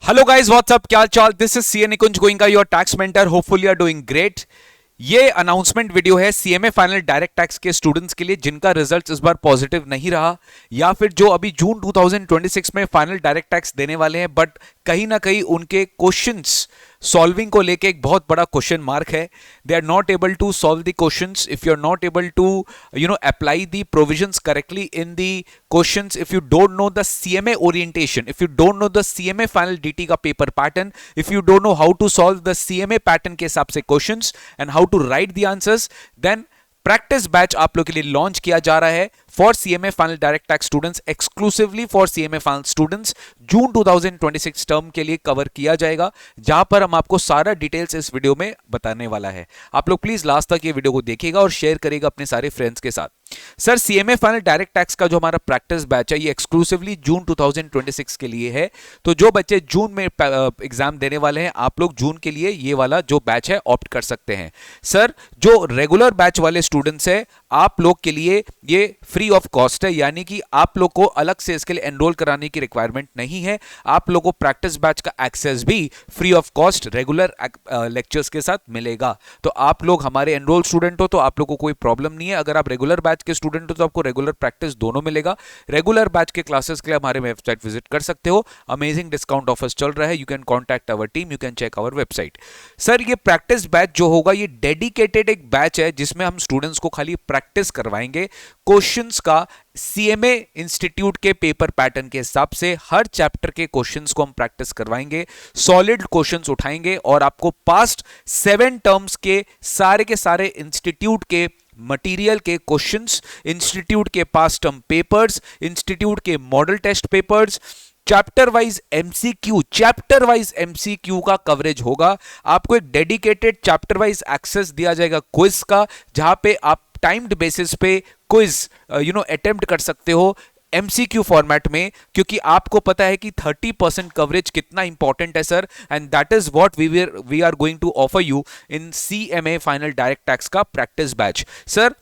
Hello guys, whatsapp, क्या चाल। This is CA Nikunj Goenka, your tax mentor. Hopefully are doing great. ये announcement video है CMA final direct tax के students के लिए जिनका रिजल्ट इस बार पॉजिटिव नहीं रहा, या फिर जो अभी जून 2026 में फाइनल डायरेक्ट टैक्स देने वाले हैं, बट कहीं ना कहीं उनके क्वेश्चंस सॉल्विंग को लेके एक बहुत बड़ा क्वेश्चन मार्क है। They are not able to solve the questions if you are not able to apply the provisions correctly in the questions, if you don't know the CMA orientation, if you don't know the CMA final DT का paper pattern, if you don't know how to solve the CMA pattern के हिसाब से questions and how to write the answers, then practice batch आप लोग के लिए launch किया जा रहा है for CMA final direct tax students, exclusively for CMA final students. June 2026 term के लिए कवर किया जाएगा, जहां पर हम आपको सारा डिटेल्स इस वीडियो में बताने वाला है। आप लोग प्लीज लास्ट तक ये वीडियो को देखिएगा और शेयर करिएगा अपने सारे फ्रेंड्स के साथ। Sir, CMA final direct tax का जो हमारा प्रैक्टिस बैच है ये एक्सक्लूसिवली जून 2026 के लिए है। तो जो बच्चे जून में एग्जाम देने वाले हैं, आप लोग जून के लिए ये वाला जो बैच है ऑप्ट कर सकते हैं। सर, जो रेगुलर बैच वाले स्टूडेंट्स है, आप लोग के लिए ये फ्री ऑफ कॉस्ट है, यानी कि आप लोग को अलग से इसके लिए एनरोल कराने की रिक्वायरमेंट नहीं है। आप लोग को प्रैक्टिस बैच का एक्सेस भी free of cost regular lectures के साथ मिलेगा। तो आप लोग हमारे एनरोल स्टूडेंट हो तो आप लोग को कोई प्रॉब्लम नहीं है। अगर आप रेगुलर बैच के स्टूडेंट हो तो आपको रेगुलर प्रैक्टिस दोनों मिलेगा। रेगुलर बैच के क्लासेस के लिए हमारे वेबसाइट विजिट कर सकते हो। अमेजिंग डिस्काउंट ऑफर्स चल रहा है। You can contact our team, you can check our website. Sir, ये प्रैक्टिस बैच जो होगा ये डेडिकेटेड एक बैच है जिसमें हम स्टूडेंट्स को खाली प्रैक्टिस करवाएंगे क्वेश्चंस का। सीएमए इंस्टीट्यूट के पेपर पैटर्न के हिसाब से हर चैप्टर के क्वेश्चंस को हम प्रैक्टिस करवाएंगे, सॉलिड क्वेश्चंस उठाएंगे और आपको पास्ट 7 टर्म्स के सारे इंस्टीट्यूट के मटेरियल के क्वेश्चंस, इंस्टीट्यूट के पास्ट टर्म पेपर्स, इंस्टीट्यूट के model test papers, chapter wise MCQ का कवरेज होगा। आपको एक डेडिकेटेड चैप्टर वाइज एक्सेस दिया जाएगा क्विज का, जहां पे आप टाइम्ड बेसिस पे क्विज अटेम्प्ट कर सकते हो एमसीक्यू फॉर्मेट में, क्योंकि आपको पता है कि 30% कवरेज कितना इंपॉर्टेंट है sir, and that is what we are going to offer you in CMA final direct tax का प्रैक्टिस बैच। सर,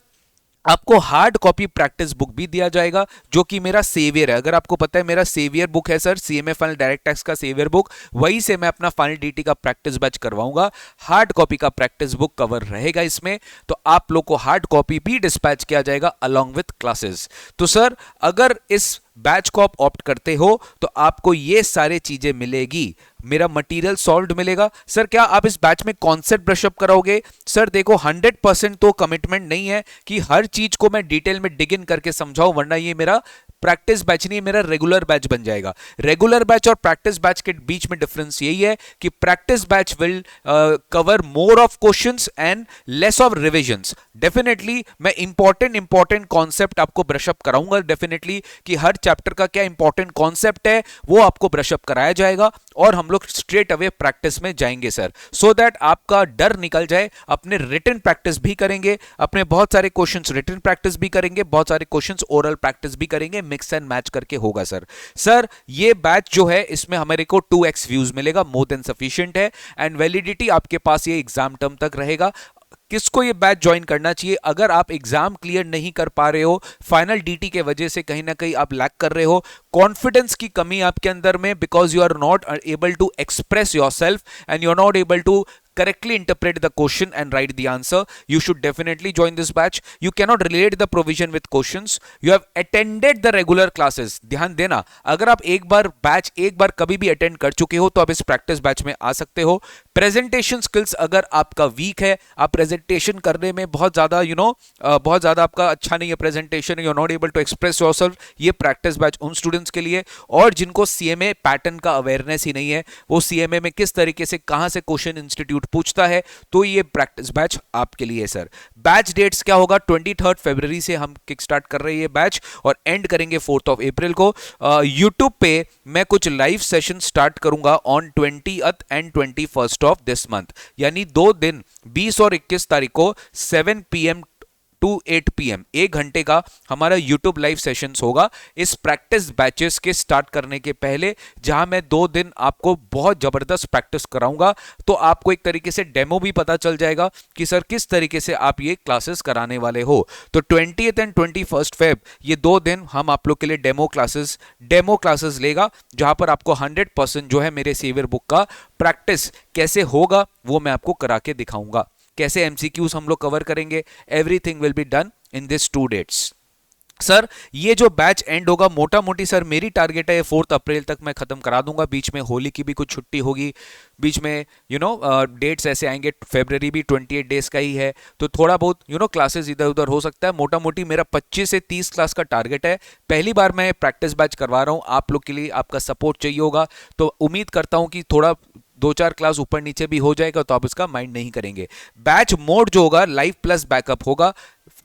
आपको हार्ड कॉपी प्रैक्टिस बुक भी दिया जाएगा जो कि मेरा सेवियर है। अगर आपको पता है मेरा सेवियर बुक है sir, CMA final direct tax का सेवियर बुक, वहीं से मैं अपना फाइनल डीटी का प्रैक्टिस बैच करवाऊंगा। हार्ड कॉपी का प्रैक्टिस बुक कवर रहेगा इसमें, तो आप लोग को हार्ड कॉपी भी डिस्पैच किया जाएगा अलोंग विथ क्लासेस। तो सर, अगर इस बैच को आप ऑप्ट करते हो तो आपको ये सारी चीजें मिलेगी। मेरा मटेरियल सॉल्व्ड मिलेगा। सर, क्या आप इस बैच में कॉन्सेप्ट ब्रशअप कराओगे? सर देखो, 100% तो कमिटमेंट नहीं है कि हर चीज को मैं डिटेल में डिग इन करके समझाऊं, वरना ये मेरा प्रैक्टिस बैच नहीं, मेरा रेगुलर बैच बन जाएगा। रेगुलर बैच और प्रैक्टिस बैच के बीच में डिफरेंस यही है कि practice batch will cover more of questions and less of revisions. Definitely मैं इंपॉर्टेंट कॉन्सेप्ट आपको ब्रशअप कराऊंगा, डेफिनेटली कि हर चैप्टर का क्या इंपॉर्टेंट कॉन्सेप्ट है वो आपको ब्रशअप कराया जाएगा और हम लोग स्ट्रेट अवे प्रैक्टिस में जाएंगे सर, सो दैट आपका डर निकल जाए। अपने रिटन प्रैक्टिस भी करेंगे, अपने बहुत सारे क्वेश्चंस रिटन प्रैक्टिस भी करेंगे, बहुत सारे क्वेश्चंस ओरल प्रैक्टिस भी करेंगे, मिक्स एंड मैच करके होगा सर। सर, ये बैच जो है इसमें हमारे को 2x व्यूज मिलेगा, मोर देन सफिशिएंट है, एंड वैलिडिटी आपके पास ये एग्जाम टर्म तक रहेगा। किसको ये बैच ज्वाइन करना चाहिए? अगर आप एग्जाम क्लियर नहीं कर पा रहे हो, फाइनल डीटी के वजह से कहीं ना कहीं आप लैक कर रहे हो, कॉन्फिडेंस की कमी आपके अंदर में, because you are not able to express yourself and you are not able to correctly interpret the question and write the answer, you should definitely join this batch. You cannot relate the provision with questions. You have attended the regular classes. ध्यान देना, अगर आप एक बार कभी भी attend कर चुके हो तो आप इस प्रैक्टिस बैच में आ सकते हो। प्रेजेंटेशन स्किल्स अगर आपका वीक है, आप प्रेजेंटेशन करने में बहुत ज्यादा आपका अच्छा नहीं है presentation, you are not able to express yourself, ये प्रैक्टिस बैच उन स्टूडेंट्स के लिए। और जिनको सीएमए पैटर्न का अवेयरनेस ही नहीं है, वो सीएमए में किस तरीके से कहां से क्वेश्चन इंस्टीट्यूट पूछता है, तो ये प्रैक्टिस बैच आपके लिए सर। बैच डेट्स क्या होगा? 23 फरवरी से हम किक स्टार्ट कर रहे हैं ये बैच और एंड करेंगे 4 अप्रैल को। यूट्यूब पे मैं कुछ लाइव सेशन स्टार्ट करूंगा on 20th and 21st of this month, यानी 2 दिन 20 और 21 तारीख को 7 PM टू 8 PM 1 घंटे का हमारा यूट्यूब लाइव सेशंस होगा इस प्रैक्टिस बैचेस के स्टार्ट करने के पहले, जहां मैं 2 दिन आपको बहुत जबरदस्त प्रैक्टिस कराऊंगा। तो आपको एक तरीके से डेमो भी पता चल जाएगा कि सर किस तरीके से आप ये क्लासेस कराने वाले हो। तो 20th एंड 21st फेब ये 2 दिन हम आप लोग के लिए डेमो क्लासेस लेगा, जहां पर आपको 100% जो है मेरे सेवियर बुक का प्रैक्टिस कैसे होगा वो मैं आपको करा के दिखाऊंगा। कैसे एमसीक्यूज हम लोग कवर करेंगे, everything will be done in this 2 dates. Sir ये जो बैच एंड होगा मोटा मोटी सर मेरी टारगेट है 4 अप्रैल तक मैं खत्म करा दूंगा। बीच में होली की भी कुछ छुट्टी होगी, बीच में डेट्स ऐसे आएंगे, फेब्रवरी भी 28 डेज का ही है, तो थोड़ा बहुत क्लासेस इधर उधर हो सकता है। मोटा मोटी मेरा 25 से 30 क्लास का टारगेट है। पहली बार मैं प्रैक्टिस बैच करवा रहा हूं, आप लोग के लिए आपका सपोर्ट चाहिए होगा, तो उम्मीद करता हूं कि थोड़ा 2-4 क्लास ऊपर नीचे भी हो जाएगा तो आप इसका माइंड नहीं करेंगे। बैच मोड जो होगा लाइव प्लस बैकअप होगा,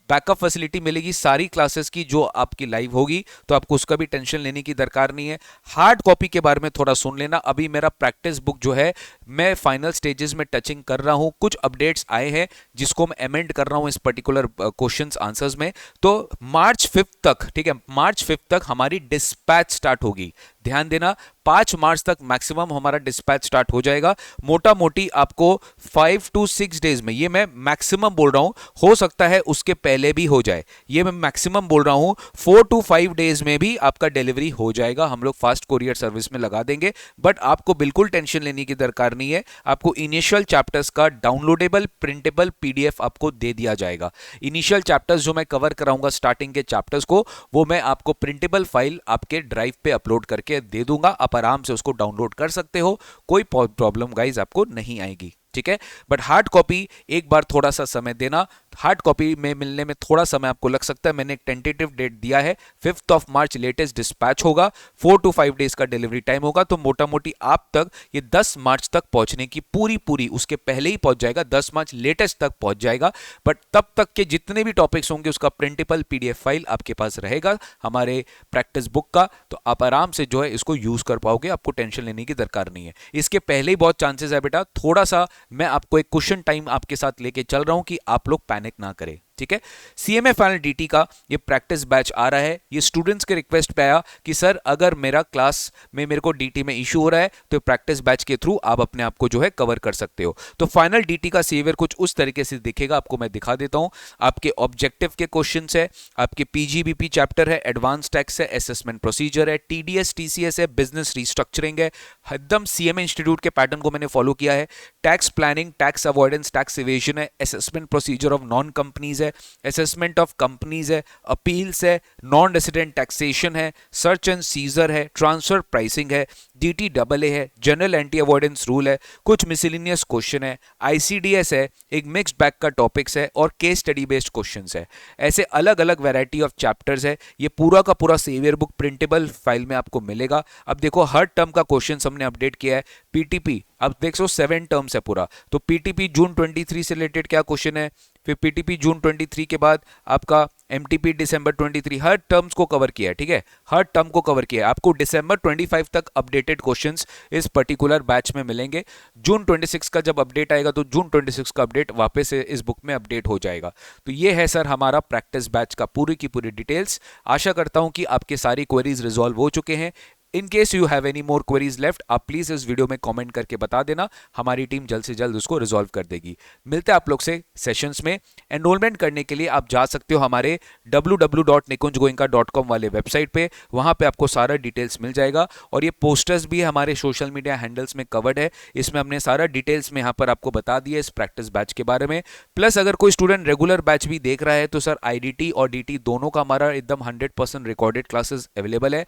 बैकअप फैसिलिटी मिलेगी सारी क्लासेस की जो आपकी लाइव होगी, तो आपको उसका भी टेंशन लेने की दरकार नहीं है। हार्ड कॉपी के बारे में थोड़ा सुन लेना, अभी मेरा प्रैक्टिस बुक जो है मैं फाइनल स्टेजेस में टचिंग कर रहा हूं, कुछ अपडेट्स आए हैं जिसको मैं अमेंड कर रहा हूं इस पर्टिकुलर क्वेश्चंस आंसर्स में। तो मार्च 5 तक, ठीक है, मार्च 5 तक हमारी डिस्पैच स्टार्ट होगी। ध्यान देना 5 मार्च तक मैक्सिमम हमारा डिस्पैच स्टार्ट हो जाएगा। मोटा मोटी आपको 5 to 6 डेज में, ये मैं मैक्सिमम बोल रहा हूं, हो सकता है उसके पहले भी हो जाए, ये मैं मैक्सिमम बोल रहा हूं, 4 to 5 डेज में भी आपका डिलीवरी हो जाएगा। हम लोग फास्ट कोरियर सर्विस में लगा देंगे, बट आपको बिल्कुल टेंशन लेने की दरकार नहीं है। आपको इनिशियल चैप्टर्स का डाउनलोडेबल प्रिंटेबल पीडीएफ आपको दे दिया जाएगा। इनिशियल चैप्टर्स जो मैं कवर कराऊंगा स्टार्टिंग के चैप्टर्स को, वो मैं आपको प्रिंटेबल फाइल आपके ड्राइव पे अपलोड करके दे दूंगा, आप आराम से उसको डाउनलोड कर सकते हो, कोई प्रॉब्लम गाइज आपको नहीं आएगी, ठीक है। बट हार्ड कॉपी एक बार थोड़ा सा समय देना, हार्ड कॉपी में मिलने में थोड़ा समय आपको लग सकता है। मैंने एक टेंटेटिव डेट दिया है 5 मार्च लेटेस्ट डिस्पैच होगा, 4 to 5 डेज का डिलीवरी टाइम होगा। तो मोटा मोटी आप तक ये 10 मार्च तक पहुंचने की पूरी उसके पहले ही पहुंच जाएगा, 10 मार्च लेटेस्ट तक पहुंच जाएगा। बट तब तक के जितने भी टॉपिक्स होंगे उसका प्रिंटेबल पीडीएफ फाइल आपके पास रहेगा हमारे प्रैक्टिस बुक का, तो आप आराम से जो है इसको यूज कर पाओगे, आपको टेंशन लेने की दरकार नहीं है। इसके पहले ही बहुत चांसेस है बेटा, थोड़ा सा मैं आपको एक क्वेश्चन टाइम आपके साथ लेके चल रहा हूं कि आप लोग पैनिक ना करें, ठीक है। सीएमए फाइनल डीटी का ये प्रैक्टिस बैच आ रहा है, ये स्टूडेंट्स के रिक्वेस्ट पे आया कि सर अगर मेरा क्लास में मेरे को डीटी में इशू हो रहा है तो प्रैक्टिस बैच के थ्रू आप अपने आप को जो है कवर कर सकते हो। तो फाइनल डीटी का सीवियर कुछ उस तरीके से दिखेगा, आपको मैं दिखा देता हूं। आपके ऑब्जेक्टिव के क्वेश्चंस है, आपके पीजीबीपी चैप्टर है, एडवांस टैक्स है, असेसमेंट प्रोसीजर है, टीडीएस टीसीएस है, बिजनेस रिस्ट्रक्चरिंग है, एकदम सीएमए इंस्टीट्यूट के पैटर्न को मैंने फॉलो किया है। Tax planning, tax avoidance, tax evasion है, assessment procedure of non companies है, असेसमेंट ऑफ कंपनीज है, अपील्स है, नॉन रेसिडेंट टैक्सेशन है, सर्च एंड सीजर है, ट्रांसफर प्राइसिंग है, DTAA है, जनरल एंटी अवॉइडेंस रूल है, कुछ मिसलिनियस क्वेश्चन है, ICDS है, एक मिक्स्ड बैग का टॉपिक्स है और केस स्टडी बेस्ड क्वेश्चंस है। ऐसे अलग अलग वैरायटी ऑफ चैप्टर्स है। ये पूरा का पूरा सेवियर बुक प्रिंटेबल फाइल में आपको मिलेगा। अब देखो हर टर्म का क्वेश्चन हमने अपडेट किया है। पीटीपी अब देख सो 7 टर्म्स है पूरा, तो पीटीपी जून 23 से रिलेटेड क्या क्वेश्चन है, फिर पीटीपी जून 23 के बाद आपका एमटीपी दिसंबर 23, हर टर्म्स को कवर किया है, ठीक है, हर टर्म को कवर किया है। आपको दिसंबर 25 तक अपडेटेड क्वेश्चंस इस पर्टिकुलर बैच में मिलेंगे। जून 26 का जब अपडेट आएगा तो जून 26 का अपडेट वापस से इस बुक में अपडेट हो जाएगा। तो ये है सर हमारा प्रैक्टिस बैच का पूरी की पूरी डिटेल्स। आशा करता हूं कि आपके सारी क्वेरीज रिजॉल्व हो चुके हैं। In case you have any more queries left, आप प्लीज इस वीडियो में कमेंट करके बता देना, हमारी टीम जल्द से जल्द उसको रिजॉल्व कर देगी। मिलते हैं आप लोग से सेशंस में। एनरोलमेंट करने के लिए आप जा सकते हो हमारे www.nikunjgoenka.com वाले वेबसाइट पे, वहां पे आपको सारा डिटेल्स मिल जाएगा। और ये पोस्टर्स भी हमारे सोशल मीडिया हैंडल्स में कवर्ड है, इसमें हमने सारा डिटेल्स में यहाँ पर आपको बता दिया इस प्रैक्टिस बैच के बारे में। प्लस अगर कोई स्टूडेंट रेगुलर बैच भी देख रहा है तो सर IDT और DT दोनों का हमारा एकदम 100% रिकॉर्डेड क्लासेस अवेलेबल है।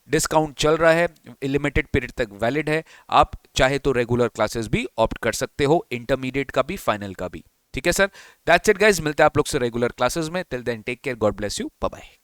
डिस्काउंट चल रहा है, लिमिटेड पीरियड तक वैलिड है। आप चाहे तो रेगुलर क्लासेस भी ऑप्ट कर सकते हो, इंटरमीडिएट का भी, फाइनल का भी, ठीक है सर। दैट्स इट गाइस, मिलते हैं आप लोग से रेगुलर क्लासेस में। Till then take care, God bless you, bye bye.